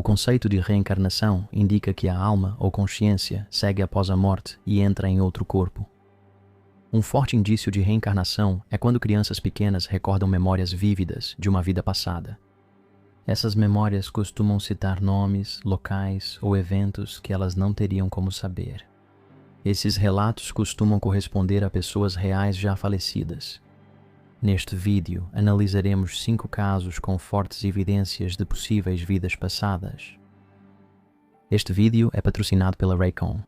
conceito de reencarnação indica que a alma ou consciência segue após a morte e entra em outro corpo. Um forte indício de reencarnação é quando crianças pequenas recordam memórias vívidas de uma vida passada. Essas memórias costumam citar nomes, locais ou eventos que elas não teriam como saber. Esses relatos costumam corresponder a pessoas reais já falecidas. Neste vídeo, analisaremos 5 casos com fortes evidências de possíveis vidas passadas. Este vídeo é patrocinado pela Raycon.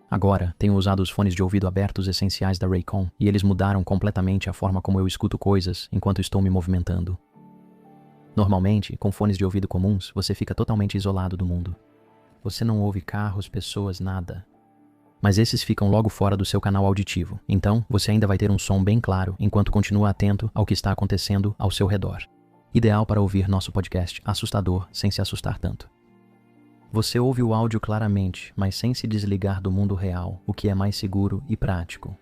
Agora, tenho usado os fones de ouvido abertos essenciais da Raycon e eles mudaram completamente a forma como eu escuto coisas enquanto estou me movimentando. Normalmente, com fones de ouvido comuns, você fica totalmente isolado do mundo. Você não ouve carros, pessoas, nada. Mas esses ficam logo fora do seu canal auditivo, então você ainda vai ter um som bem claro enquanto continua atento ao que está acontecendo ao seu redor. Ideal para ouvir nosso podcast assustador sem se assustar tanto. Você ouve o áudio claramente, mas sem se desligar do mundo real, o que é mais seguro e prático.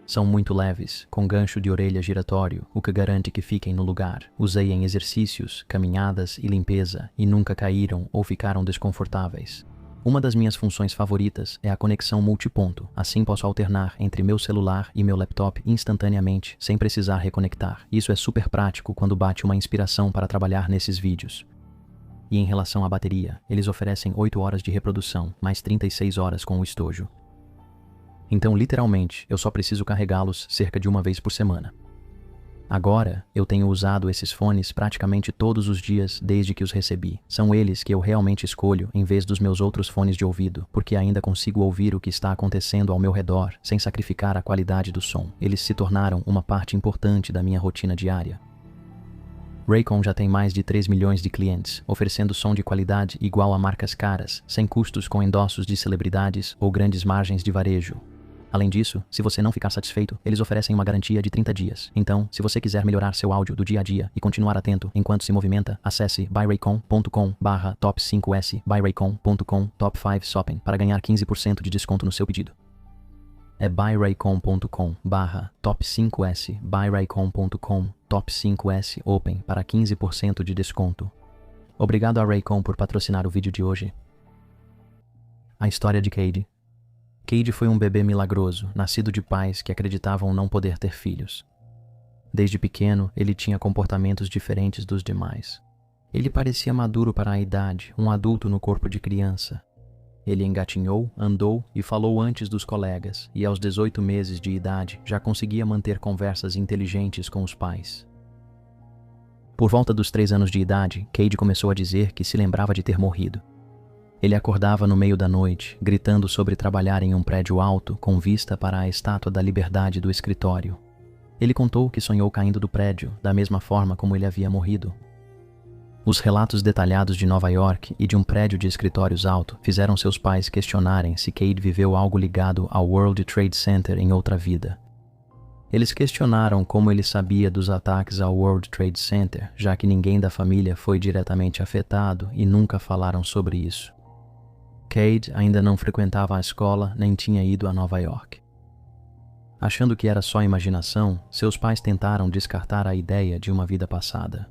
São muito leves, com gancho de orelha giratório, o que garante que fiquem no lugar. Usei em exercícios, caminhadas e limpeza e nunca caíram ou ficaram desconfortáveis. Uma das minhas funções favoritas é a conexão multiponto, assim posso alternar entre meu celular e meu laptop instantaneamente, sem precisar reconectar. Isso é super prático quando bate uma inspiração para trabalhar nesses vídeos. E em relação à bateria, eles oferecem 8 horas de reprodução, mais 36 horas com o estojo. Então, literalmente, eu só preciso carregá-los cerca de uma vez por semana. Agora, eu tenho usado esses fones praticamente todos os dias desde que os recebi. São eles que eu realmente escolho em vez dos meus outros fones de ouvido, porque ainda consigo ouvir o que está acontecendo ao meu redor, sem sacrificar a qualidade do som. Eles se tornaram uma parte importante da minha rotina diária. Raycon já tem mais de 3 milhões de clientes, oferecendo som de qualidade igual a marcas caras, sem custos com endossos de celebridades ou grandes margens de varejo. Além disso, se você não ficar satisfeito, eles oferecem uma garantia de 30 dias. Então, se você quiser melhorar seu áudio do dia a dia e continuar atento enquanto se movimenta, acesse buyraycon.com/top5s, buyraycon.com/top5shopping para ganhar 15% de desconto no seu pedido. É buyraycon.com/top5s, buyraycon.com/top5s open para 15% de desconto. Obrigado a Raycon por patrocinar o vídeo de hoje. A história de Cade. Cade foi um bebê milagroso, nascido de pais que acreditavam não poder ter filhos. Desde pequeno, ele tinha comportamentos diferentes dos demais. Ele parecia maduro para a idade, um adulto no corpo de criança. Ele engatinhou, andou e falou antes dos colegas, e aos 18 meses de idade já conseguia manter conversas inteligentes com os pais. Por volta dos 3 anos de idade, Cade começou a dizer que se lembrava de ter morrido. Ele acordava no meio da noite, gritando sobre trabalhar em um prédio alto com vista para a Estátua da Liberdade do escritório. Ele contou que sonhou caindo do prédio, da mesma forma como ele havia morrido. Os relatos detalhados de Nova York e de um prédio de escritórios alto fizeram seus pais questionarem se Cade viveu algo ligado ao World Trade Center em outra vida. Eles questionaram como ele sabia dos ataques ao World Trade Center, já que ninguém da família foi diretamente afetado e nunca falaram sobre isso. Cade ainda não frequentava a escola nem tinha ido a Nova York. Achando que era só imaginação, seus pais tentaram descartar a ideia de uma vida passada.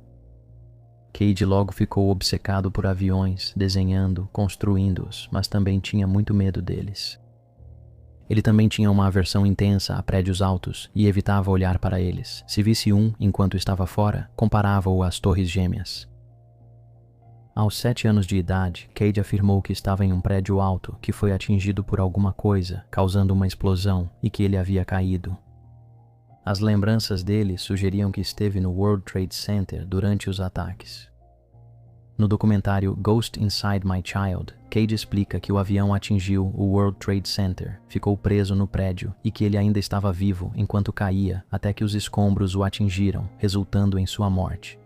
Cade logo ficou obcecado por aviões, desenhando, construindo-os, mas também tinha muito medo deles. Ele também tinha uma aversão intensa a prédios altos e evitava olhar para eles. Se visse um enquanto estava fora, comparava-o às Torres Gêmeas. Aos 7 anos de idade, Cade afirmou que estava em um prédio alto que foi atingido por alguma coisa, causando uma explosão, e que ele havia caído. As lembranças dele sugeriam que esteve no World Trade Center durante os ataques. No documentário Ghost Inside My Child, Cade explica que o avião atingiu o World Trade Center, ficou preso no prédio e que ele ainda estava vivo enquanto caía até que os escombros o atingiram, resultando em sua morte.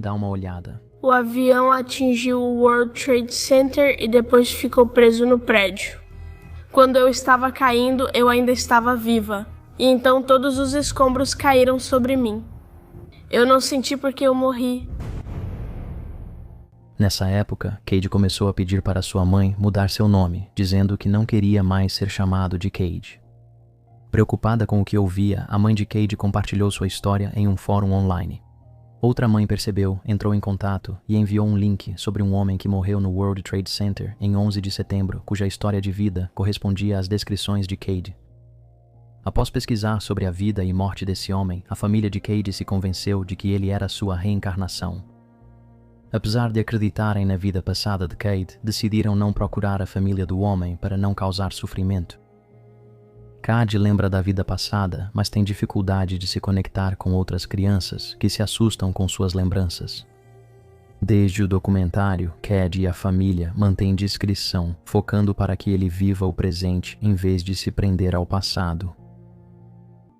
Dá uma olhada. O avião atingiu o World Trade Center e depois ficou preso no prédio. Quando eu estava caindo, eu ainda estava viva, e então todos os escombros caíram sobre mim. Eu não senti porque eu morri. Nessa época, Cade começou a pedir para sua mãe mudar seu nome, dizendo que não queria mais ser chamado de Cade. Preocupada com o que ouvia, a mãe de Cade compartilhou sua história em um fórum online. Outra mãe percebeu, entrou em contato e enviou um link sobre um homem que morreu no World Trade Center em 11 de setembro, cuja história de vida correspondia às descrições de Cade. Após pesquisar sobre a vida e morte desse homem, a família de Cade se convenceu de que ele era sua reencarnação. Apesar de acreditarem na vida passada de Cade, decidiram não procurar a família do homem para não causar sofrimento. Cade lembra da vida passada, mas tem dificuldade de se conectar com outras crianças que se assustam com suas lembranças. Desde o documentário, Cade e a família mantêm discrição, focando para que ele viva o presente em vez de se prender ao passado.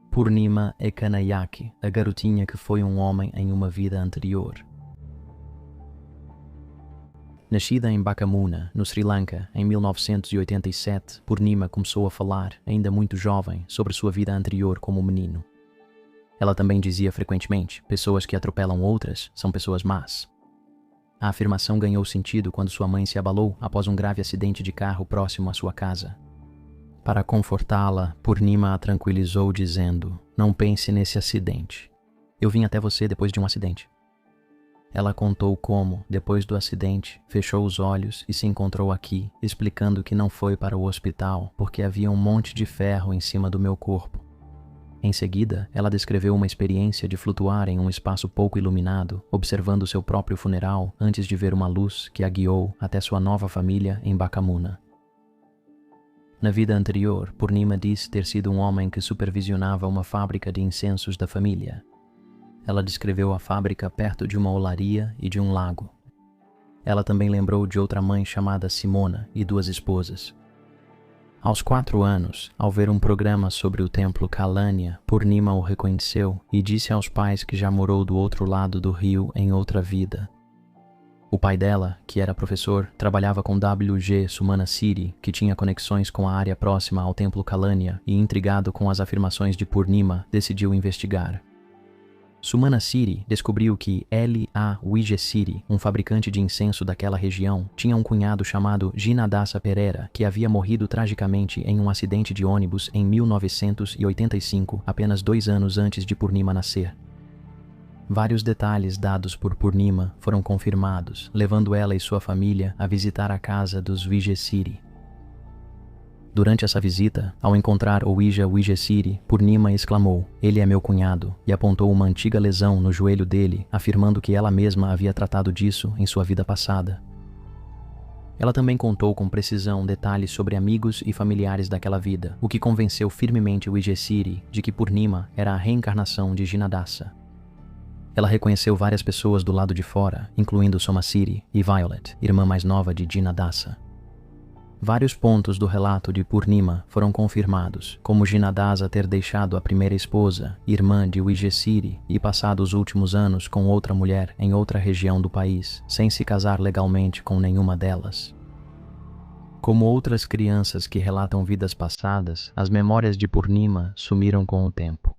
Purnima Ekanayake, a garotinha que foi um homem em uma vida anterior. Nascida em Bakamuna, no Sri Lanka, em 1987, Purnima começou a falar, ainda muito jovem, sobre sua vida anterior como menino. Ela também dizia frequentemente: pessoas que atropelam outras são pessoas más. A afirmação ganhou sentido quando sua mãe se abalou após um grave acidente de carro próximo à sua casa. Para confortá-la, Purnima a tranquilizou dizendo: não pense nesse acidente. Eu vim até você depois de um acidente. Ela contou como, depois do acidente, fechou os olhos e se encontrou aqui, explicando que não foi para o hospital porque havia um monte de ferro em cima do meu corpo. Em seguida, ela descreveu uma experiência de flutuar em um espaço pouco iluminado, observando seu próprio funeral antes de ver uma luz que a guiou até sua nova família em Bakamuna. Na vida anterior, Purnima disse ter sido um homem que supervisionava uma fábrica de incensos da família. Ela descreveu a fábrica perto de uma olaria e de um lago. Ela também lembrou de outra mãe chamada Simona e 2 esposas. Aos 4 anos, ao ver um programa sobre o templo Kalanya, Purnima o reconheceu e disse aos pais que já morou do outro lado do rio em outra vida. O pai dela, que era professor, trabalhava com W.G. Sumanasiri, que tinha conexões com a área próxima ao templo Kalanya e, intrigado com as afirmações de Purnima, decidiu investigar. Sumanasiri descobriu que L.A. Wijesiri, um fabricante de incenso daquela região, tinha um cunhado chamado Jinadasa Pereira, que havia morrido tragicamente em um acidente de ônibus em 1985, apenas 2 anos antes de Purnima nascer. Vários detalhes dados por Purnima foram confirmados, levando ela e sua família a visitar a casa dos Wijesiri. Durante essa visita, ao encontrar Owija Wijesiri, Purnima exclamou: "Ele é meu cunhado", e apontou uma antiga lesão no joelho dele, afirmando que ela mesma havia tratado disso em sua vida passada. Ela também contou com precisão detalhes sobre amigos e familiares daquela vida, o que convenceu firmemente Wijesiri de que Purnima era a reencarnação de Jinadasa. Ela reconheceu várias pessoas do lado de fora, incluindo Somasiri e Violet, irmã mais nova de Jinadasa. Vários pontos do relato de Purnima foram confirmados, como Jinadasa ter deixado a primeira esposa, irmã de Wijesiri, e passado os últimos anos com outra mulher em outra região do país, sem se casar legalmente com nenhuma delas. Como outras crianças que relatam vidas passadas, as memórias de Purnima sumiram com o tempo.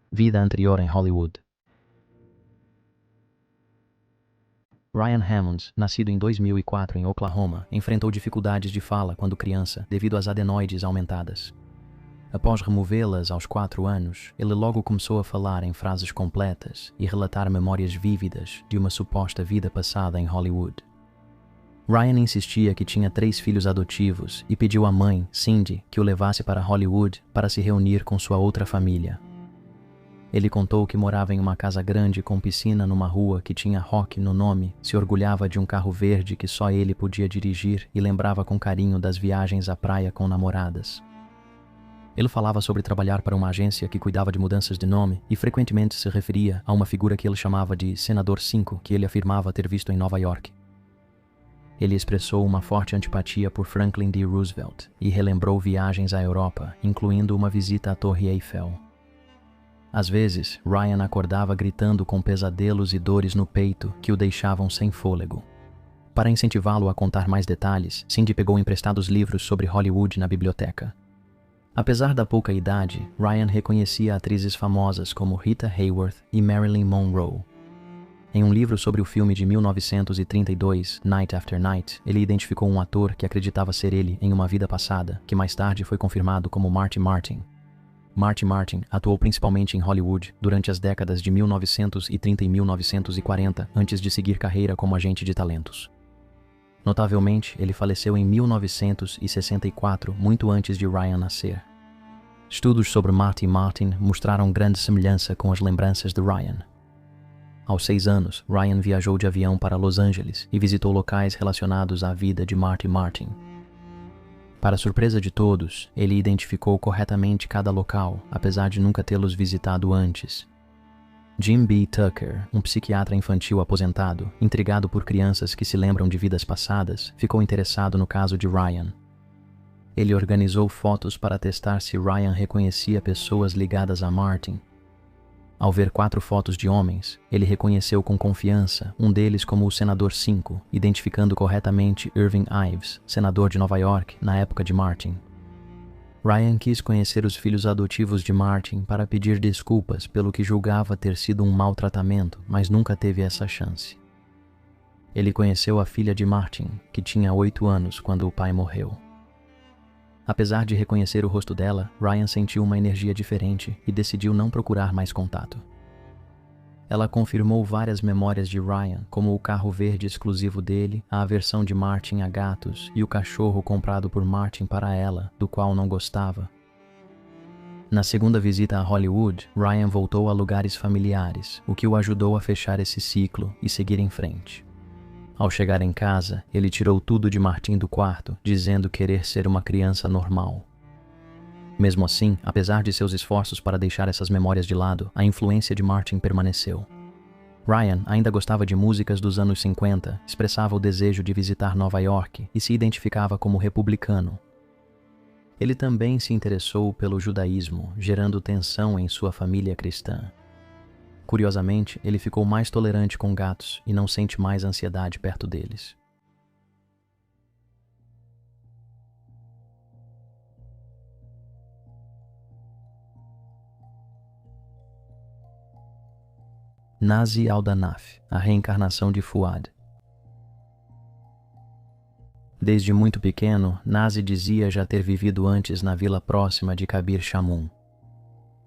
Vida anterior em Hollywood. Ryan Hammonds, nascido em 2004 em Oklahoma, enfrentou dificuldades de fala quando criança devido às adenoides aumentadas. Após removê-las aos 4 anos, ele logo começou a falar em frases completas e relatar memórias vívidas de uma suposta vida passada em Hollywood. Ryan insistia que tinha 3 filhos adotivos e pediu à mãe, Cindy, que o levasse para Hollywood para se reunir com sua outra família. Ele contou que morava em uma casa grande com piscina numa rua que tinha Rock no nome, se orgulhava de um carro verde que só ele podia dirigir e lembrava com carinho das viagens à praia com namoradas. Ele falava sobre trabalhar para uma agência que cuidava de mudanças de nome e frequentemente se referia a uma figura que ele chamava de Senador 5, que ele afirmava ter visto em Nova York. Ele expressou uma forte antipatia por Franklin D. Roosevelt e relembrou viagens à Europa, incluindo uma visita à Torre Eiffel. Às vezes, Ryan acordava gritando com pesadelos e dores no peito que o deixavam sem fôlego. Para incentivá-lo a contar mais detalhes, Cindy pegou emprestados livros sobre Hollywood na biblioteca. Apesar da pouca idade, Ryan reconhecia atrizes famosas como Rita Hayworth e Marilyn Monroe. Em um livro sobre o filme de 1932, Night After Night, ele identificou um ator que acreditava ser ele em uma vida passada, que mais tarde foi confirmado como Marty Martin. Marty Martin atuou principalmente em Hollywood durante as décadas de 1930 e 1940, antes de seguir carreira como agente de talentos. Notavelmente, ele faleceu em 1964, muito antes de Ryan nascer. Estudos sobre Marty Martin mostraram grande semelhança com as lembranças de Ryan. Aos 6 anos, Ryan viajou de avião para Los Angeles e visitou locais relacionados à vida de Marty Martin. Para surpresa de todos, ele identificou corretamente cada local, apesar de nunca tê-los visitado antes. Jim B. Tucker, um psiquiatra infantil aposentado, intrigado por crianças que se lembram de vidas passadas, ficou interessado no caso de Ryan. Ele organizou fotos para testar se Ryan reconhecia pessoas ligadas a Martin. Ao ver 4 fotos de homens, ele reconheceu com confiança um deles como o Senador 5, identificando corretamente Irving Ives, senador de Nova York na época de Martin. Ryan quis conhecer os filhos adotivos de Martin para pedir desculpas pelo que julgava ter sido um mau tratamento, mas nunca teve essa chance. Ele conheceu a filha de Martin, que tinha 8 anos quando o pai morreu. Apesar de reconhecer o rosto dela, Ryan sentiu uma energia diferente e decidiu não procurar mais contato. Ela confirmou várias memórias de Ryan, como o carro verde exclusivo dele, a aversão de Martin a gatos e o cachorro comprado por Martin para ela, do qual não gostava. Na segunda visita a Hollywood, Ryan voltou a lugares familiares, o que o ajudou a fechar esse ciclo e seguir em frente. Ao chegar em casa, ele tirou tudo de Martin do quarto, dizendo querer ser uma criança normal. Mesmo assim, apesar de seus esforços para deixar essas memórias de lado, a influência de Martin permaneceu. Ryan ainda gostava de músicas dos anos 50, expressava o desejo de visitar Nova York e se identificava como republicano. Ele também se interessou pelo judaísmo, gerando tensão em sua família cristã. Curiosamente, ele ficou mais tolerante com gatos e não sente mais ansiedade perto deles. Nazi Aldanaf, a reencarnação de Fuad. Desde muito pequeno, Nazi dizia já ter vivido antes na vila próxima de Kabir Shamun.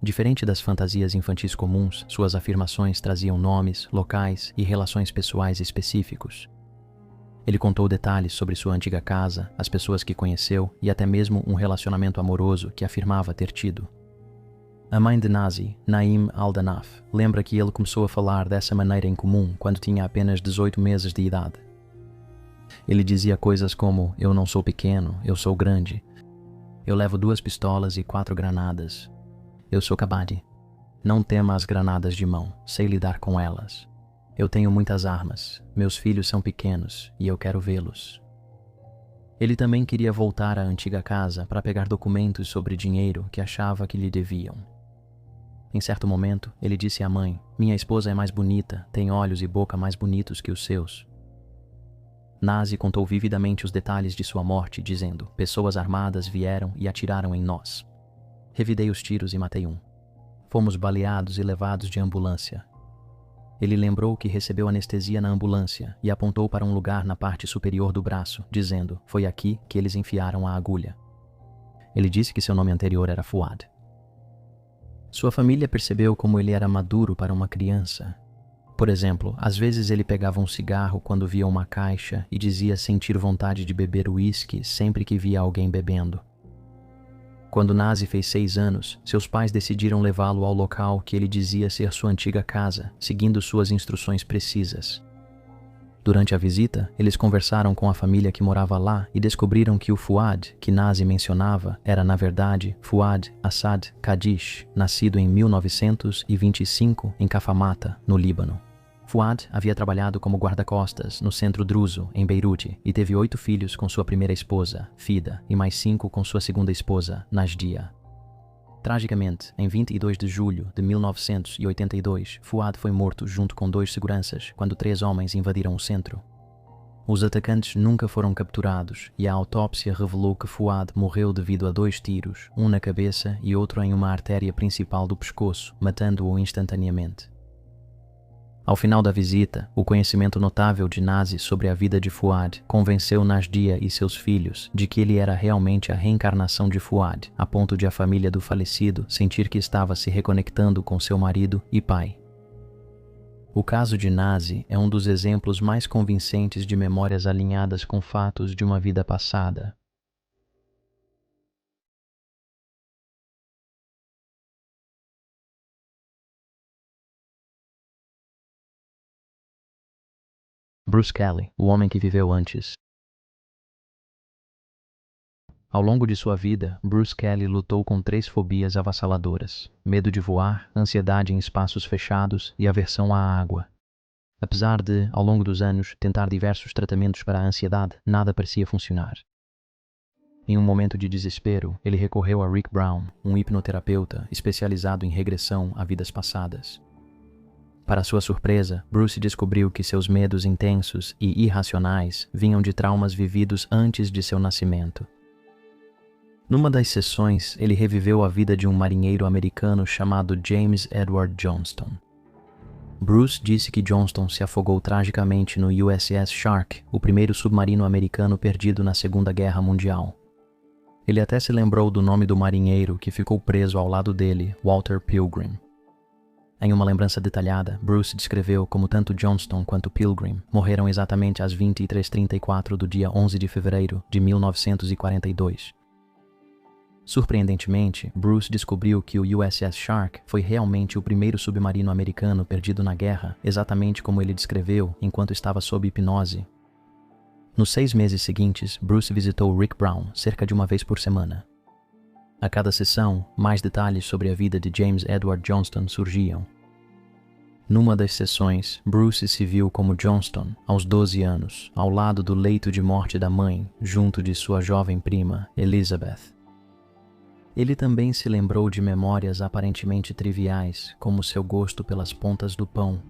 Diferente das fantasias infantis comuns, suas afirmações traziam nomes, locais e relações pessoais específicos. Ele contou detalhes sobre sua antiga casa, as pessoas que conheceu e até mesmo um relacionamento amoroso que afirmava ter tido. A mãe de Nazi, Naim Aldanaf, lembra que ele começou a falar dessa maneira em comum quando tinha apenas 18 meses de idade. Ele dizia coisas como: "Eu não sou pequeno, eu sou grande. Eu levo 2 pistolas e 4 granadas. Eu sou Kabadi. Não tema as granadas de mão, sei lidar com elas. Eu tenho muitas armas, meus filhos são pequenos e eu quero vê-los." Ele também queria voltar à antiga casa para pegar documentos sobre dinheiro que achava que lhe deviam. Em certo momento, ele disse à mãe: "Minha esposa é mais bonita, tem olhos e boca mais bonitos que os seus." Nazi contou vividamente os detalhes de sua morte, dizendo: "Pessoas armadas vieram e atiraram em nós. Revidei os tiros e matei um. Fomos baleados e levados de ambulância." Ele lembrou que recebeu anestesia na ambulância e apontou para um lugar na parte superior do braço, dizendo: "Foi aqui que eles enfiaram a agulha." Ele disse que seu nome anterior era Fuad. Sua família percebeu como ele era maduro para uma criança. Por exemplo, às vezes ele pegava um cigarro quando via uma caixa e dizia sentir vontade de beber uísque sempre que via alguém bebendo. Quando Nazi fez 6 anos, seus pais decidiram levá-lo ao local que ele dizia ser sua antiga casa, seguindo suas instruções precisas. Durante a visita, eles conversaram com a família que morava lá e descobriram que o Fuad, que Nazi mencionava, era na verdade Fuad Assad Kadish, nascido em 1925 em Kafamata, no Líbano. Fuad havia trabalhado como guarda-costas no centro druso, em Beirute, e teve 8 filhos com sua primeira esposa, Fida, e mais 5 com sua segunda esposa, Najdia. Tragicamente, em 22 de julho de 1982, Fuad foi morto junto com 2 seguranças quando 3 homens invadiram o centro. Os atacantes nunca foram capturados e a autópsia revelou que Fuad morreu devido a 2 tiros, um na cabeça e outro em uma artéria principal do pescoço, matando-o instantaneamente. Ao final da visita, o conhecimento notável de Nazi sobre a vida de Fuad convenceu Najdia e seus filhos de que ele era realmente a reencarnação de Fuad, a ponto de a família do falecido sentir que estava se reconectando com seu marido e pai. O caso de Nazi é um dos exemplos mais convincentes de memórias alinhadas com fatos de uma vida passada. Bruce Kelly, o homem que viveu antes. Ao longo de sua vida, Bruce Kelly lutou com 3 fobias avassaladoras: medo de voar, ansiedade em espaços fechados e aversão à água. Apesar de, ao longo dos anos, tentar diversos tratamentos para a ansiedade, nada parecia funcionar. Em um momento de desespero, ele recorreu a Rick Brown, um hipnoterapeuta especializado em regressão a vidas passadas. Para sua surpresa, Bruce descobriu que seus medos intensos e irracionais vinham de traumas vividos antes de seu nascimento. Numa das sessões, ele reviveu a vida de um marinheiro americano chamado James Edward Johnston. Bruce disse que Johnston se afogou tragicamente no USS Shark, o primeiro submarino americano perdido na Segunda Guerra Mundial. Ele até se lembrou do nome do marinheiro que ficou preso ao lado dele, Walter Pilgrim. Em uma lembrança detalhada, Bruce descreveu como tanto Johnston quanto Pilgrim morreram exatamente às 23h34 do dia 11 de fevereiro de 1942. Surpreendentemente, Bruce descobriu que o USS Shark foi realmente o primeiro submarino americano perdido na guerra, exatamente como ele descreveu enquanto estava sob hipnose. Nos 6 meses seguintes, Bruce visitou Rick Brown cerca de uma vez por semana. A cada sessão, mais detalhes sobre a vida de James Edward Johnston surgiam. Numa das sessões, Bruce se viu como Johnston, aos 12 anos, ao lado do leito de morte da mãe, junto de sua jovem prima, Elizabeth. Ele também se lembrou de memórias aparentemente triviais, como seu gosto pelas pontas do pão.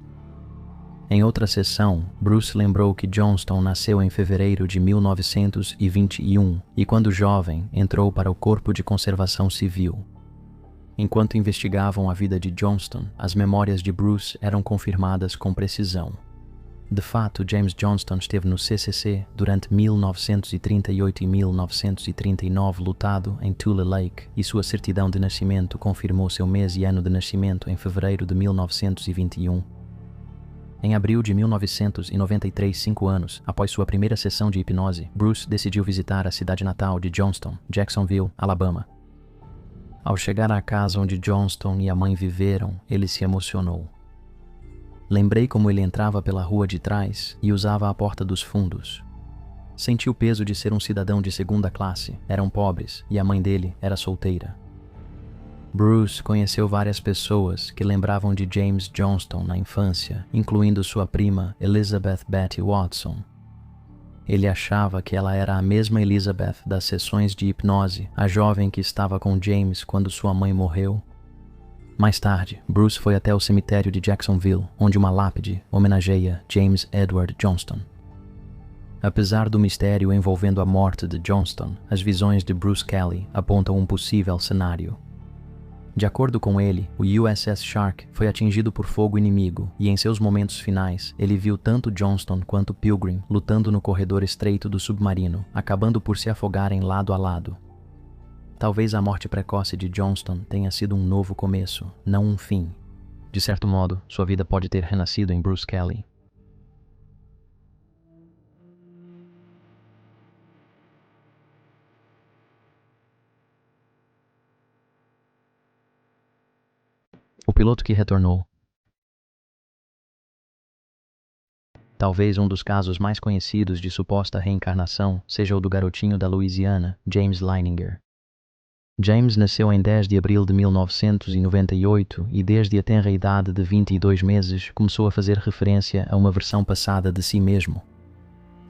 Em outra sessão, Bruce lembrou que Johnston nasceu em fevereiro de 1921 e, quando jovem, entrou para o Corpo de Conservação Civil. Enquanto investigavam a vida de Johnston, as memórias de Bruce eram confirmadas com precisão. De fato, James Johnston esteve no CCC durante 1938 e 1939 lutado em Tule Lake e sua certidão de nascimento confirmou seu mês e ano de nascimento em fevereiro de 1921. Em abril de 1993, 5 anos após sua primeira sessão de hipnose, Bruce decidiu visitar a cidade natal de Johnston, Jacksonville, Alabama. Ao chegar à casa onde Johnston e a mãe viveram, ele se emocionou. Lembrei como ele entrava pela rua de trás e usava a porta dos fundos. Senti o peso de ser um cidadão de segunda classe, eram pobres e a mãe dele era solteira. Bruce conheceu várias pessoas que lembravam de James Johnston na infância, incluindo sua prima Elizabeth Betty Watson. Ele achava que ela era a mesma Elizabeth das sessões de hipnose, a jovem que estava com James quando sua mãe morreu. Mais tarde, Bruce foi até o cemitério de Jacksonville, onde uma lápide homenageia James Edward Johnston. Apesar do mistério envolvendo a morte de Johnston, as visões de Bruce Kelly apontam um possível cenário. De acordo com ele, o USS Shark foi atingido por fogo inimigo e em seus momentos finais, ele viu tanto Johnston quanto Pilgrim lutando no corredor estreito do submarino, acabando por se afogarem lado a lado. Talvez a morte precoce de Johnston tenha sido um novo começo, não um fim. De certo modo, sua vida pode ter renascido em Bruce Kelly. O piloto que retornou. Talvez um dos casos mais conhecidos de suposta reencarnação seja o do garotinho da Louisiana, James Leininger. James nasceu em 10 de abril de 1998 e desde a tenra idade de 22 meses começou a fazer referência a uma versão passada de si mesmo.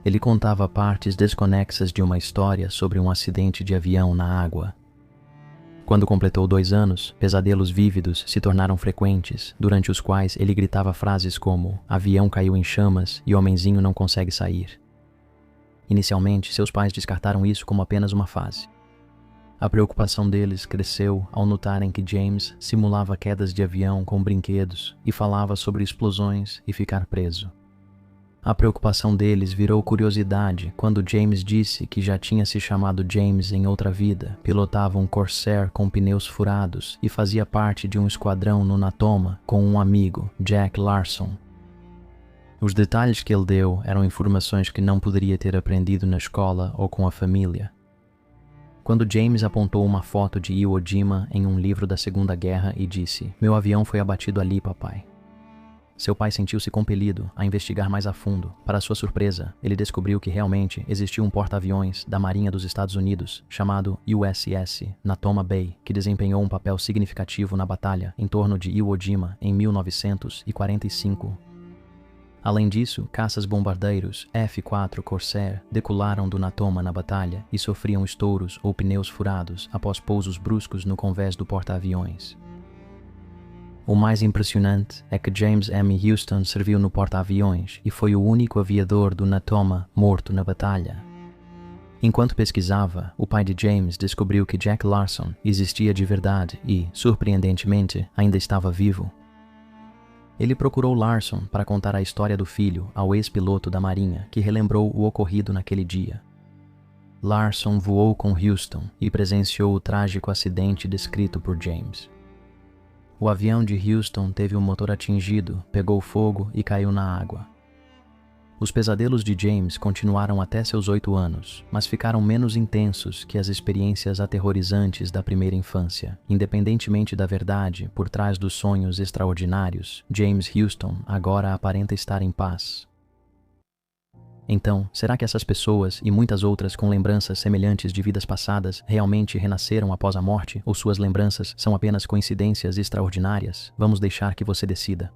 Ele contava partes desconexas de uma história sobre um acidente de avião na água. Quando completou 2 anos, pesadelos vívidos se tornaram frequentes, durante os quais ele gritava frases como "avião caiu em chamas e homenzinho não consegue sair". Inicialmente, seus pais descartaram isso como apenas uma fase. A preocupação deles cresceu ao notarem que James simulava quedas de avião com brinquedos e falava sobre explosões e ficar preso. A preocupação deles virou curiosidade quando James disse que já tinha se chamado James em outra vida, pilotava um Corsair com pneus furados e fazia parte de um esquadrão no Natoma com um amigo, Jack Larson. Os detalhes que ele deu eram informações que não poderia ter aprendido na escola ou com a família. Quando James apontou uma foto de Iwo Jima em um livro da Segunda Guerra e disse: "Meu avião foi abatido ali, papai." Seu pai sentiu-se compelido a investigar mais a fundo. Para sua surpresa, ele descobriu que realmente existia um porta-aviões da Marinha dos Estados Unidos chamado USS Natoma Bay, que desempenhou um papel significativo na batalha em torno de Iwo Jima em 1945. Além disso, caças-bombardeiros F-4 Corsair decolaram do Natoma na batalha e sofriam estouros ou pneus furados após pousos bruscos no convés do porta-aviões. O mais impressionante é que James M. Houston serviu no porta-aviões e foi o único aviador do Natoma morto na batalha. Enquanto pesquisava, o pai de James descobriu que Jack Larson existia de verdade e, surpreendentemente, ainda estava vivo. Ele procurou Larson para contar a história do filho ao ex-piloto da Marinha, que relembrou o ocorrido naquele dia. Larson voou com Houston e presenciou o trágico acidente descrito por James. O avião de Houston teve o motor atingido, pegou fogo e caiu na água. Os pesadelos de James continuaram até seus 8 anos, mas ficaram menos intensos que as experiências aterrorizantes da primeira infância. Independentemente da verdade por trás dos sonhos extraordinários, James Houston agora aparenta estar em paz. Então, será que essas pessoas e muitas outras com lembranças semelhantes de vidas passadas realmente renasceram após a morte, ou suas lembranças são apenas coincidências extraordinárias? Vamos deixar que você decida.